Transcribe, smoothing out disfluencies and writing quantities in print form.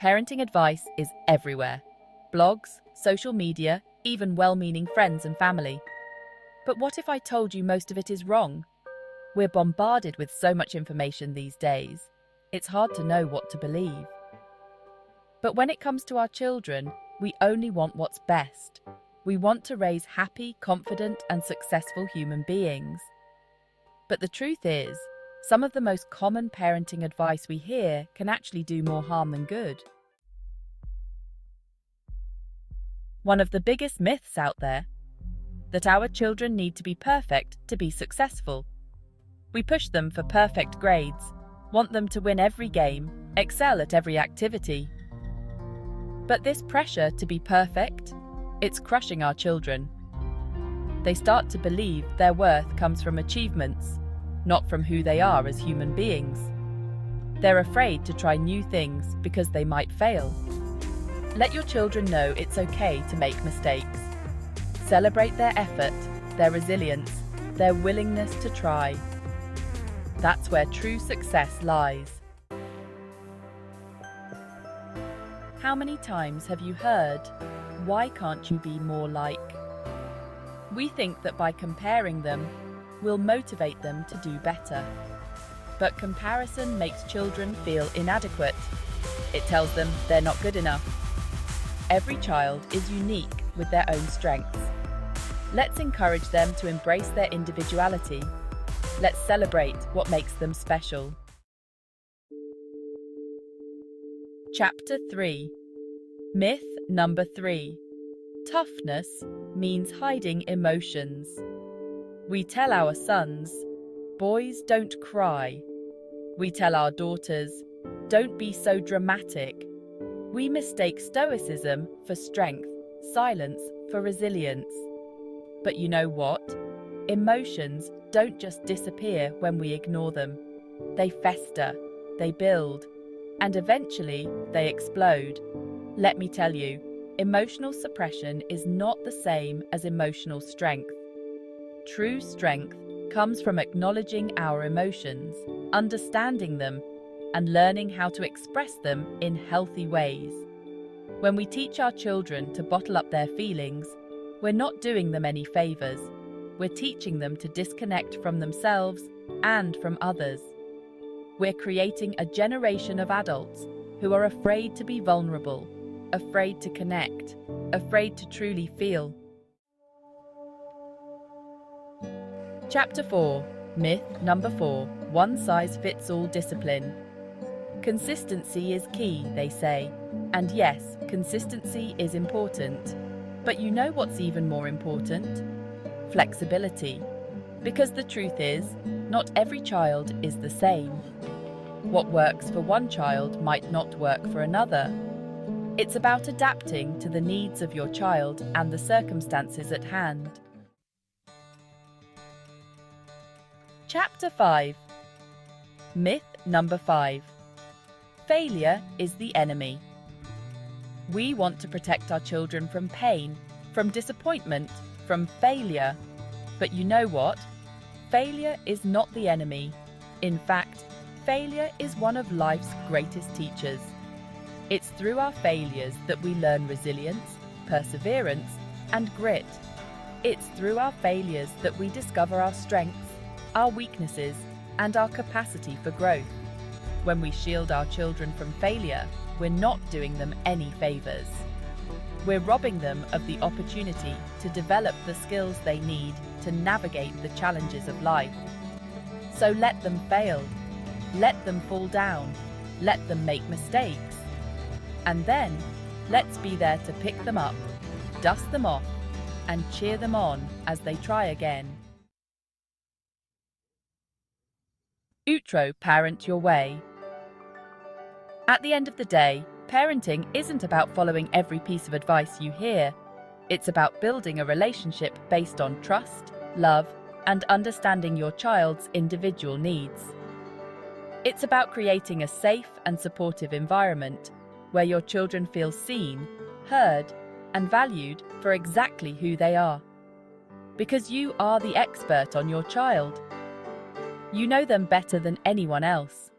Parenting advice is everywhere. Blogs, social media, even well-meaning friends and family. But what if I told you most of it is wrong? We're bombarded with so much information these days. It's hard to know what to believe. But when it comes to our children, we only want what's best. We want to raise happy, confident, and successful human beings. But the truth is, some of the most common parenting advice we hear can actually do more harm than good. One of the biggest myths out there, that our children need to be perfect to be successful. We push them for perfect grades, want them to win every game, excel at every activity. But this pressure to be perfect, it's crushing our children. They start to believe their worth comes from achievements, not from who they are as human beings. They're afraid to try new things because they might fail. Let your children know it's okay to make mistakes. Celebrate their effort, their resilience, their willingness to try. That's where true success lies. How many times have you heard, "Why can't you be more like?" We think that by comparing them, we'll motivate them to do better. But comparison makes children feel inadequate. It tells them they're not good enough. Every child is unique with their own strengths. Let's encourage them to embrace their individuality. Let's celebrate what makes them special. Chapter 3. Myth number 3. Toughness means hiding emotions. We tell our sons, "Boys don't cry." We tell our daughters, "Don't be so dramatic." We mistake stoicism for strength, silence for resilience. But you know what? Emotions don't just disappear when we ignore them. They fester, they build, and eventually they explode. Let me tell you, emotional suppression is not the same as emotional strength. True strength comes from acknowledging our emotions, understanding them, and learning how to express them in healthy ways. When we teach our children to bottle up their feelings, we're not doing them any favors. We're teaching them to disconnect from themselves and from others. We're creating a generation of adults who are afraid to be vulnerable, afraid to connect, afraid to truly feel. Chapter 4. Myth number 4. One-size-fits-all discipline. Consistency is key, they say. And yes, consistency is important. But you know what's even more important? Flexibility. Because the truth is, not every child is the same. What works for one child might not work for another. It's about adapting to the needs of your child and the circumstances at hand. Chapter 5. Myth number 5. Failure is the enemy. We want to protect our children from pain, from disappointment, from failure. But you know what? Failure is not the enemy. In fact, failure is one of life's greatest teachers. It's through our failures that we learn resilience, perseverance, and grit. It's through our failures that we discover our strengths, our weaknesses, and our capacity for growth. When we shield our children from failure, we're not doing them any favors. We're robbing them of the opportunity to develop the skills they need to navigate the challenges of life. So let them fail. Let them fall down. Let them make mistakes. And then, let's be there to pick them up, dust them off, and cheer them on as they try again. Outro, parent your way. At the end of the day, parenting isn't about following every piece of advice you hear. It's about building a relationship based on trust, love, and understanding your child's individual needs. It's about creating a safe and supportive environment where your children feel seen, heard, and valued for exactly who they are. Because you are the expert on your child. You know them better than anyone else.